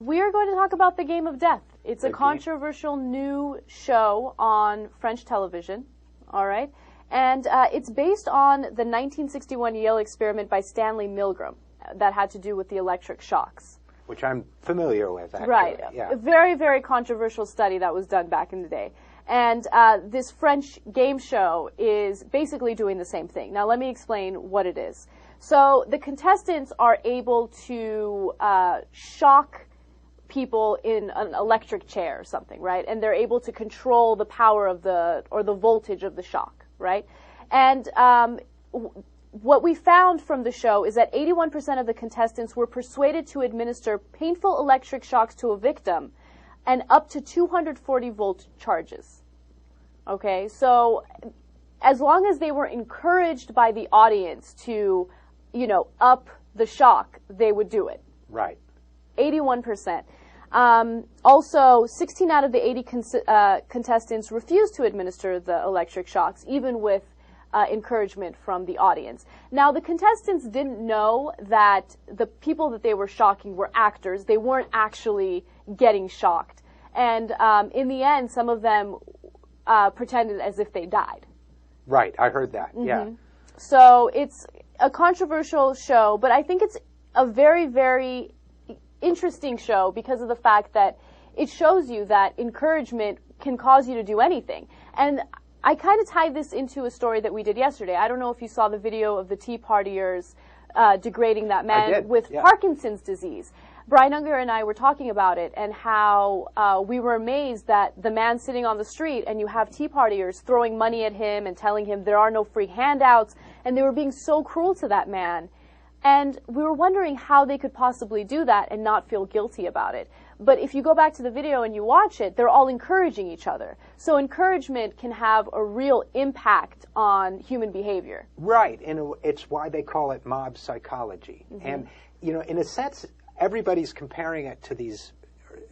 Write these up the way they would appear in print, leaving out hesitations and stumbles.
We are going to talk about The Game of Death. It's a controversial new show on French television, all right? And it's based on the 1961 Yale experiment by Stanley Milgram that had to do with the electric shocks. Which I'm familiar with, actually. Right. Yeah. A very, very controversial study that was done back in the day. And this French game show is basically doing the same thing. Now, let me explain what it is. So the contestants are able to shock people in an electric chair or something, right? And they're able to control the power of the voltage of the shock, right? And what we found from the show is that 81% of the contestants were persuaded to administer painful electric shocks to a victim and up to 240 volt charges. Okay, so as long as they were encouraged by the audience to, up the shock, they would do it. Right. 81%. Also, 16 out of the 80 contestants refused to administer the electric shocks, even with encouragement from the audience. Now, the contestants didn't know that the people that they were shocking were actors. They weren't actually getting shocked. And in the end, some of them pretended as if they died. Right, I heard that, yeah. So it's a controversial show, but I think it's a very, very interesting show because of the fact that it shows you that encouragement can cause you to do anything. And I kind of tied this into a story that we did yesterday. I don't know if you saw the video of the Tea Partiers degrading that man with Parkinson's disease. Brian Unger and I were talking about it and how we were amazed that the man sitting on the street and you have Tea Partiers throwing money at him and telling him there are no free handouts, and they were being so cruel to that man. And we were wondering how they could possibly do that and not feel guilty about it. But if you go back to the video and you watch it, they're all encouraging each other. So encouragement can have a real impact on human behavior. Right, and it's why they call it mob psychology. And, in a sense, everybody's comparing it to these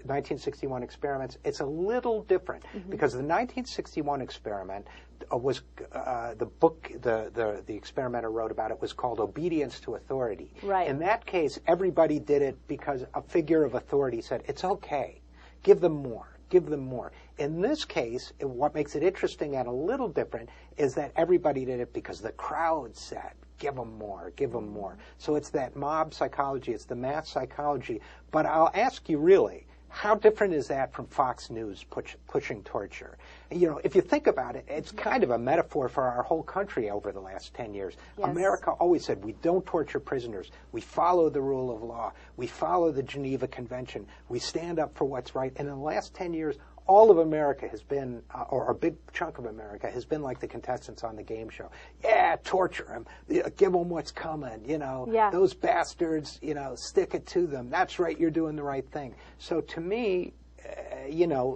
1961 experiments. It's a little different because the 1961 experiment was the book the experimenter wrote about it was called Obedience to Authority. Right. In that case, everybody did it because a figure of authority said, it's okay, give them more. Give them more. In this case, what makes it interesting and a little different is that everybody did it because the crowd said, give them more, give them more. So it's that mob psychology, it's the mass psychology. But I'll ask you really, how different is that from Fox News pushing torture? If you think about it, it's kind of a metaphor for our whole country over the last 10 years. Yes. America always said, we don't torture prisoners. We follow the rule of law. We follow the Geneva Convention. We stand up for what's right. And in the last 10 years, all of America has been, or a big chunk of America has been like the contestants on the game show. Yeah, torture them. Give them what's coming. Those bastards, stick it to them. That's right, you're doing the right thing. So to me,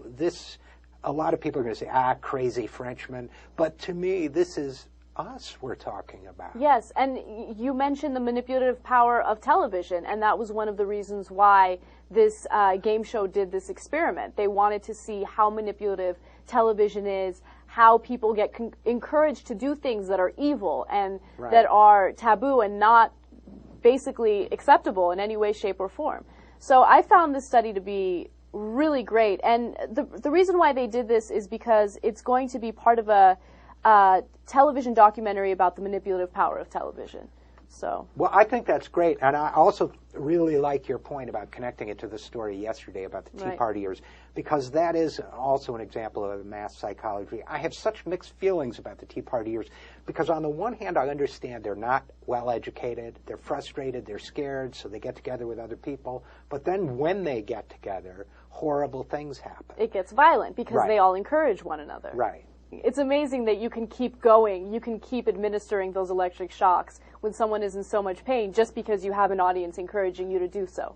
this, a lot of people are going to say, crazy Frenchman. But to me, this is us we're talking about. Yes, and you mentioned the manipulative power of television, and that was one of the reasons why this game show did this experiment. They wanted to see how manipulative television is, how people get encouraged to do things that are evil and that are taboo and not basically acceptable in any way, shape, or form. So I found this study to be really great, and the reason why they did this is because it's going to be part of a television documentary about the manipulative power of television. So. Well, I think that's great, and I also really like your point about connecting it to the story yesterday about the Tea Partiers, because that is also an example of mass psychology. I have such mixed feelings about the Tea Partiers, because on the one hand, I understand they're not well educated, they're frustrated, they're scared, so they get together with other people, but then when they get together, horrible things happen. It gets violent, because they all encourage one another. Right. It's amazing that you can keep going, you can keep administering those electric shocks when someone is in so much pain just because you have an audience encouraging you to do so.